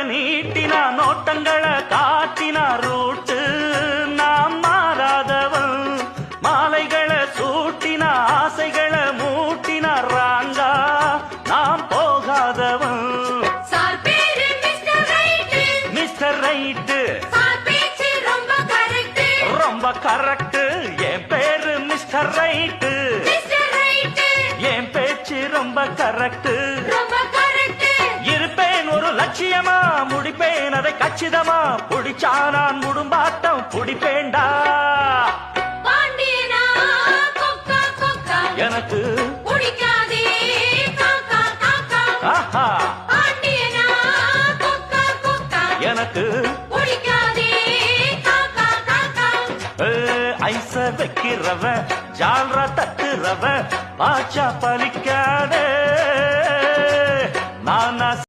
நீட்டினா நோட்டங்களை காட்டினா ரூட்டு நாம் மாறாதவன் மாலைகளை சூட்டினா ஆசைகளை மூட்டினா ராங்கா நாம் போகாதவன் மிஸ்டர் ரைட்டு ரொம்ப கரெக்ட் என் பேரு மிஸ்டர் ரைட்டு என் பேச்சு ரொம்ப கரெக்ட் இருப்பேன் ஒரு லட்சியமா முடிப்பேன் அதை கச்சிதமா புடிச்சா நான் முடும்பாட்டம் புடிப்பேண்டா எனக்கு ஆஹா எனக்கு ஐச வைக்கிறவ ஜால்ரா தட்டுறவ பாச்சா பலி